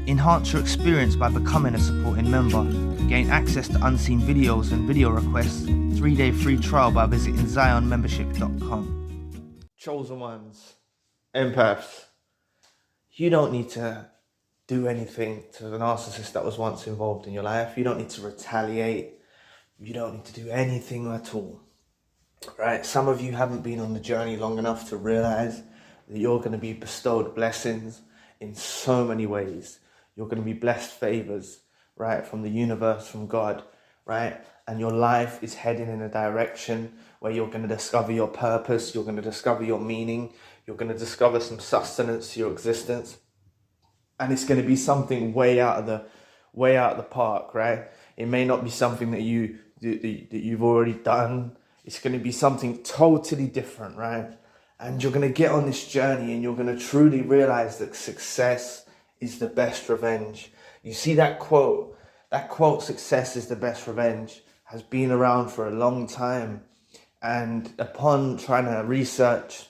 Enhance your experience by becoming a supporting member. Gain access to unseen videos and video requests. 3-day free trial by visiting zionmembership.com. Chosen ones, empaths, you don't need to do anything to the narcissist that was once involved in your life. You don't need to retaliate. You don't need to do anything at all. Right? Some of you haven't been on the journey long enough to realize that you're going to be bestowed blessings in so many ways. You're going to be blessed favors, right, from the universe, from God, right? And your life is heading in a direction where you're going to discover your purpose. You're going to discover your meaning. You're going to discover some sustenance to your existence. And it's going to be something way out of the park, right? It may not be something that you've already done. It's going to be something totally different, right? And you're going to get on this journey and you're going to truly realize that success is the best revenge. You see that quote, success is the best revenge, has been around for a long time. And upon trying to research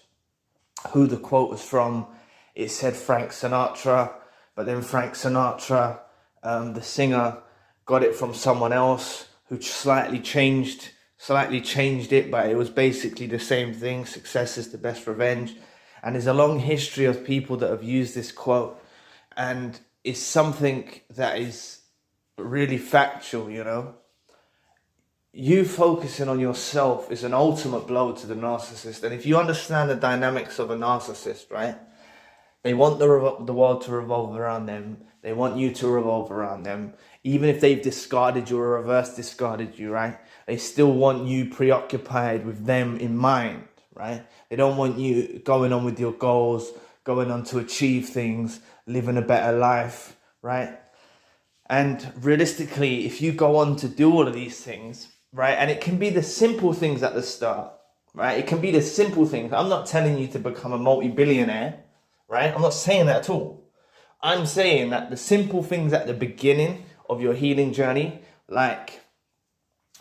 who the quote was from, it said Frank Sinatra, but then Frank Sinatra, the singer, got it from someone else who slightly changed it, but it was basically the same thing. Success is the best revenge. And there's a long history of people that have used this quote, and it's something that is really factual, you know. You focusing on yourself is an ultimate blow to the narcissist. And if you understand the dynamics of a narcissist, right, they want the world to revolve around them. They want you to revolve around them. Even if they've discarded you or reverse discarded you, right, they still want you preoccupied with them in mind, right? They don't want you going on with your goals, going on to achieve things, living a better life, right? And realistically, if you go on to do all of these things, right, and it can be the simple things at the start, right? It can be the simple things. I'm not telling you to become a multi-billionaire, right? I'm not saying that at all. I'm saying that the simple things at the beginning of your healing journey, like,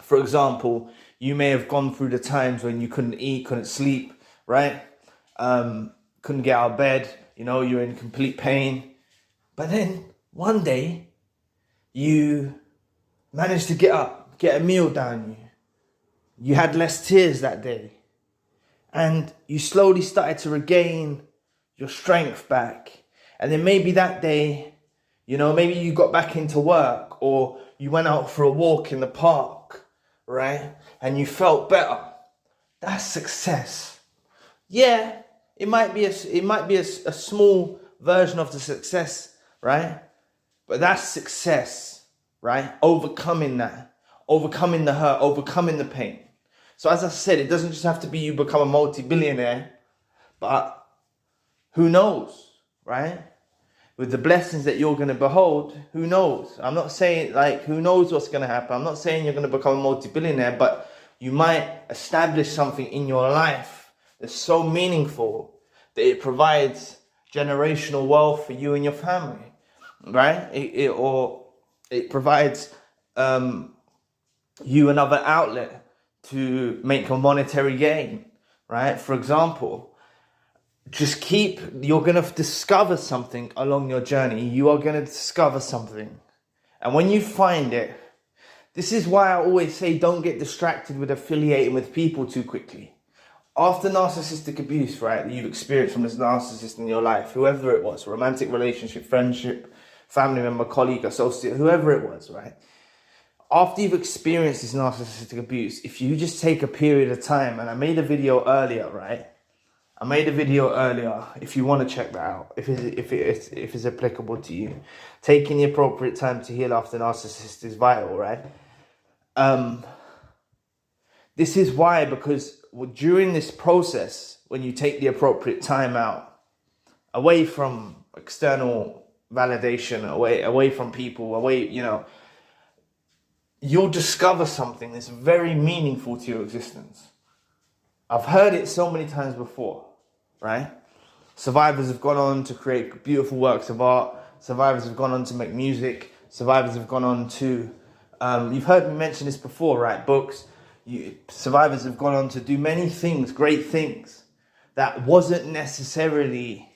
for example, you may have gone through the times when you couldn't eat, couldn't sleep, right? Couldn't get out of bed, you know, you're in complete pain. But then one day you managed to get up, get a meal down you. You had less tears that day. And you slowly started to regain your strength back. And then maybe that day, you know, maybe you got back into work or you went out for a walk in the park, right? And you felt better. That's success. Yeah, it might be a small version of the success, right? But that's success, right? Overcoming that, overcoming the hurt, overcoming the pain. So as I said, it doesn't just have to be you become a multi-billionaire, but who knows, right? With the blessings that you're going to behold, who knows? I'm not saying like, who knows what's going to happen? I'm not saying you're going to become a multi-billionaire, but you might establish something in your life that's so meaningful that it provides generational wealth for you and your family, right? It provides you another outlet to make a monetary gain, right? For example, you're going to discover something along your journey. You are going to discover something. And when you find it, this is why I always say don't get distracted with affiliating with people too quickly. After narcissistic abuse, right, that you've experienced from this narcissist in your life, whoever it was, romantic relationship, friendship, family member, colleague, associate, whoever it was, right? After you've experienced this narcissistic abuse, if you just take a period of time, and I made a video earlier, right? If you want to check that out, if it's applicable to you. Taking the appropriate time to heal after narcissist is vital, right? This is why, because during this process, when you take the appropriate time out, away from external validation, away from people, you'll discover something that's very meaningful to your existence. I've heard it so many times before, right? Survivors have gone on to create beautiful works of art. Survivors have gone on to make music. Survivors have gone on to, you've heard me mention this before, right? Books. Survivors have gone on to do many things, great things, that wasn't necessarily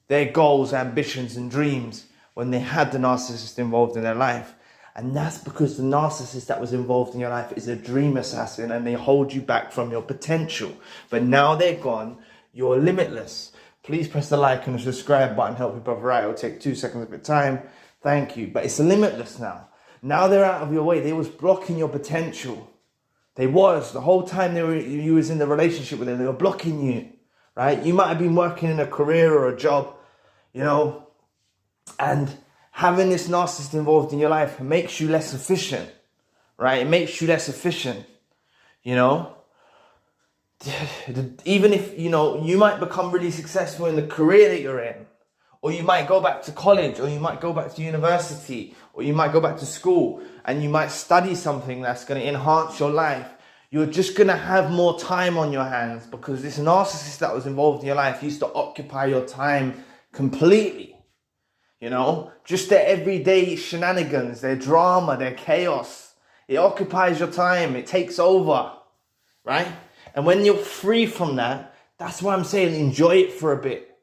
their goals, ambitions, and dreams when they had the narcissist involved in their life. And that's because the narcissist that was involved in your life is a dream assassin, and they hold you back from your potential. But now they're gone, you're limitless. Please press the like and the subscribe button. Help your brother out. It'll take 2 seconds of your time. Thank you. But it's limitless now. Now they're out of your way. They was blocking your potential. They was. The whole time you was in the relationship with them, they were blocking you. Right? You might have been working in a career or a job, you know, and having this narcissist involved in your life makes you less efficient, right? It makes you less efficient, you know? Even if, you know, you might become really successful in the career that you're in, or you might go back to college, or you might go back to university, or you might go back to school, and you might study something that's going to enhance your life. You're just going to have more time on your hands because this narcissist that was involved in your life used to occupy your time completely. You know, just their everyday shenanigans, their drama, their chaos. It occupies your time. It takes over, right? And when you're free from that, that's why I'm saying enjoy it for a bit.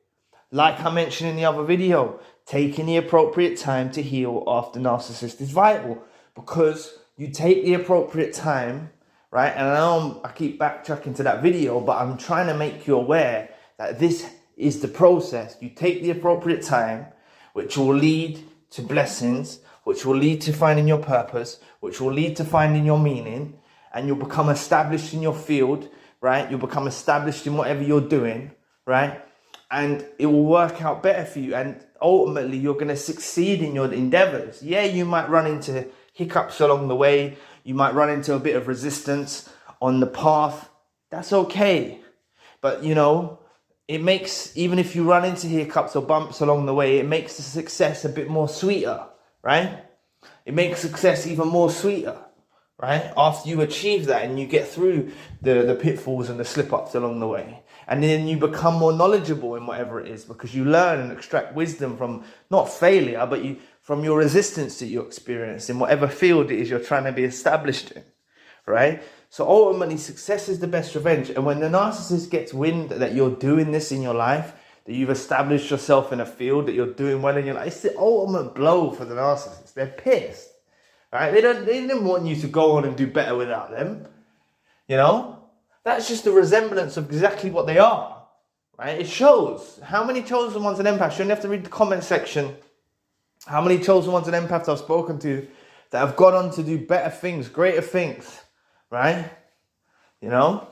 Like I mentioned in the other video, taking the appropriate time to heal after narcissist is vital because you take the appropriate time, right? And I know I keep backtracking to that video, but I'm trying to make you aware that this is the process. You take the appropriate time, which will lead to blessings, which will lead to finding your purpose, which will lead to finding your meaning, and you'll become established in your field, right? You'll become established in whatever you're doing, right? And it will work out better for you, and ultimately you're going to succeed in your endeavors. Yeah, you might run into hiccups along the way, you might run into a bit of resistance on the path. That's okay. But, you know, it makes, even if you run into hiccups or bumps along the way, it makes the success a bit more sweeter, right? It makes success even more sweeter, right? After you achieve that and you get through the pitfalls and the slip-ups along the way. And then you become more knowledgeable in whatever it is because you learn and extract wisdom from, not failure, but from your resistance that you experience in whatever field it is you're trying to be established in, right? So ultimately, success is the best revenge. And when the narcissist gets wind that you're doing this in your life, that you've established yourself in a field, that you're doing well in your life, it's the ultimate blow for the narcissist. They're pissed, right? They didn't want you to go on and do better without them, you know? That's just a resemblance of exactly what they are, right? It shows. How many chosen ones and empaths? You only have to read the comment section. How many chosen ones and empaths I've spoken to that have gone on to do better things, greater things, right? You know,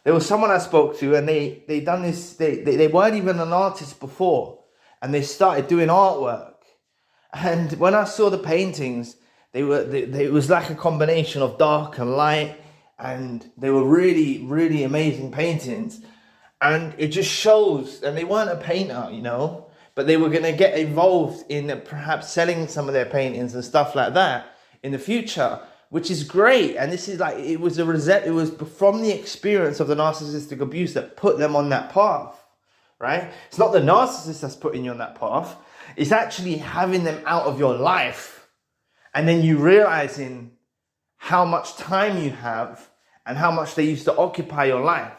there was someone I spoke to and they done this, they weren't even an artist before and they started doing artwork. And when I saw the paintings, it was like a combination of dark and light, and they were really, really amazing paintings. And it just shows, and they weren't a painter, you know, but they were going to get involved in perhaps selling some of their paintings and stuff like that in the future, which is great. And this is like, it was from the experience of the narcissistic abuse that put them on that path, right? It's not the narcissist that's putting you on that path. It's actually having them out of your life. And then you realizing how much time you have and how much they used to occupy your life.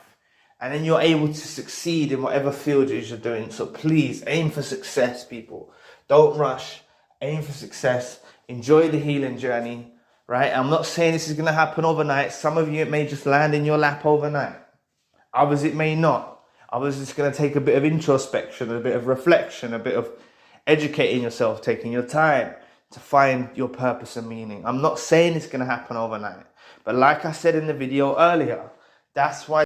And then you're able to succeed in whatever field it is you're doing. So please aim for success, people. Don't rush. Aim for success. Enjoy the healing journey, right? I'm not saying this is going to happen overnight. Some of you, it may just land in your lap overnight. Others, it may not. Others, it's going to take a bit of introspection, a bit of reflection, a bit of educating yourself, taking your time to find your purpose and meaning. I'm not saying it's going to happen overnight. But like I said in the video earlier, that's why